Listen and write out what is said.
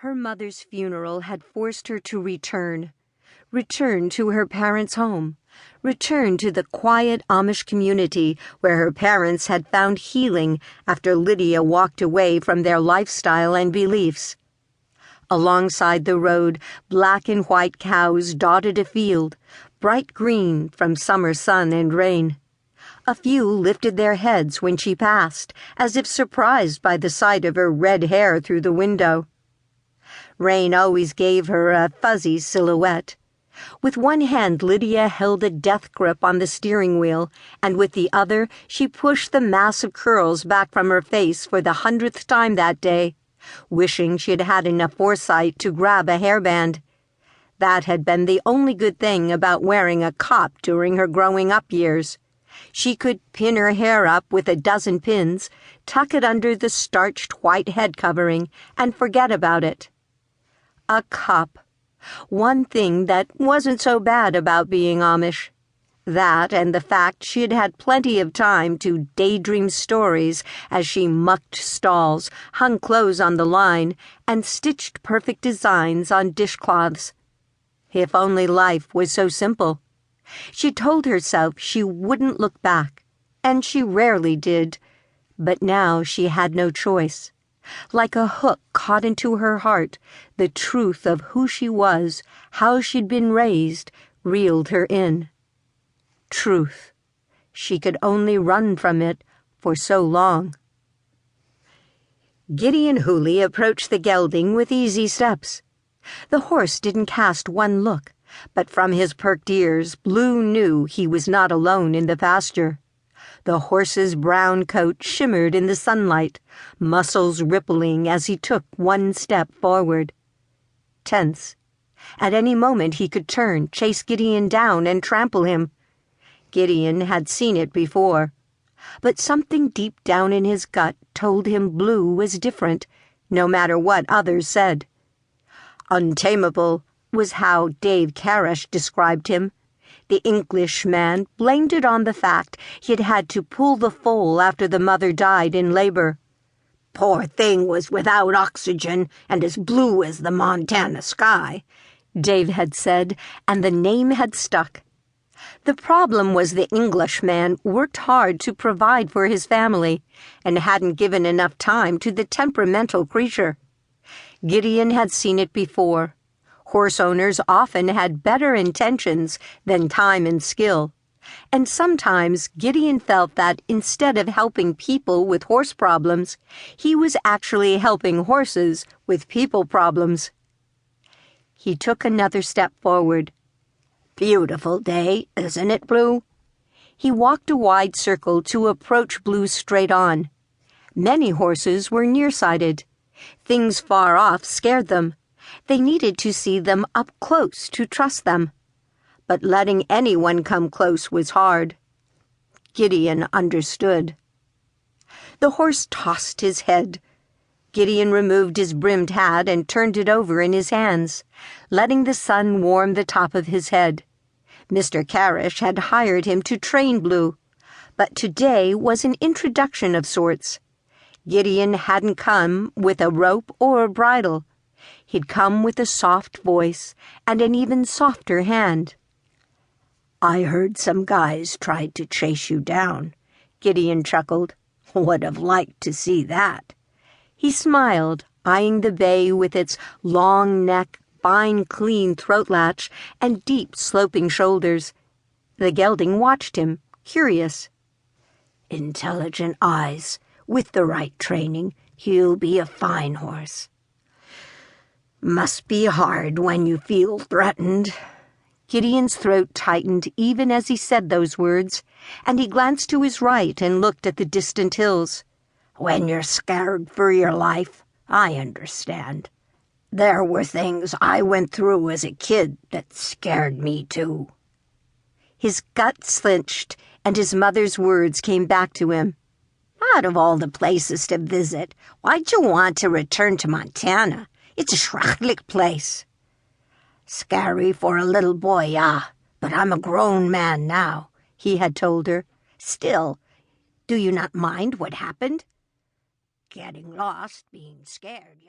Her mother's funeral had forced her to return to her parents' home, return to the quiet Amish community where her parents had found healing after Lydia walked away from their lifestyle and beliefs. Alongside the road, black and white cows dotted a field, bright green from summer sun and rain. A few lifted their heads when she passed, as if surprised by the sight of her red hair through the window. Rain always gave her a fuzzy silhouette. With one hand, Lydia held a death grip on the steering wheel, and with the other, she pushed the mass of curls back from her face for the 100th time that day, wishing she had had enough foresight to grab a hairband. That had been the only good thing about wearing a cop during her growing-up years. She could pin her hair up with a dozen pins, tuck it under the starched white head covering, and forget about it. A cop. One thing that wasn't so bad about being Amish. That and the fact she had had plenty of time to daydream stories as she mucked stalls, hung clothes on the line, and stitched perfect designs on dishcloths. If only life was so simple. She told herself she wouldn't look back, and she rarely did. But now she had no choice. Like a hook caught into her heart, the truth of who she was, how she'd been raised, reeled her in. Truth. She could only run from it for so long. Gideon Hooley approached the gelding with easy steps. The horse didn't cast one look, but from his perked ears, Blue knew he was not alone in the pasture. The horse's brown coat shimmered in the sunlight, muscles rippling as he took one step forward. Tense. At any moment he could turn, chase Gideon down, and trample him. Gideon had seen it before. But something deep down in his gut told him Blue was different, no matter what others said. Untamable was how Dave Carish described him. The Englishman blamed it on the fact he had had to pull the foal after the mother died in labor. "Poor thing was without oxygen and as blue as the Montana sky," Dave had said, and the name had stuck. The problem was the Englishman worked hard to provide for his family and hadn't given enough time to the temperamental creature. Gideon had seen it before. Horse owners often had better intentions than time and skill, and sometimes Gideon felt that instead of helping people with horse problems, he was actually helping horses with people problems. He took another step forward. "Beautiful day, isn't it, Blue?" He walked a wide circle to approach Blue straight on. Many horses were nearsighted. Things far off scared them. They needed to see them up close to trust them. But letting anyone come close was hard. Gideon understood. The horse tossed his head. Gideon removed his brimmed hat and turned it over in his hands, letting the sun warm the top of his head. Mr. Carish had hired him to train Blue, but today was an introduction of sorts. Gideon hadn't come with a rope or a bridle. He'd come with a soft voice and an even softer hand. "I heard some guys tried to chase you down," Gideon chuckled. "Would have liked to see that." He smiled, eyeing the bay with its long neck, fine, clean throat latch, and deep, sloping shoulders. The gelding watched him, curious. "Intelligent eyes. With the right training, he'll be a fine horse." "Must be hard when you feel threatened." Gideon's throat tightened even as he said those words, and he glanced to his right and looked at the distant hills. "When you're scared for your life, I understand. There were things I went through as a kid that scared me too." His gut clinched, and his mother's words came back to him. "Out of all the places to visit, why'd you want to return to Montana? It's a schrecklich place." "Scary for a little boy, yeah, but I'm a grown man now," he had told her. "Still, do you not mind what happened?" "Getting lost, being scared, yeah."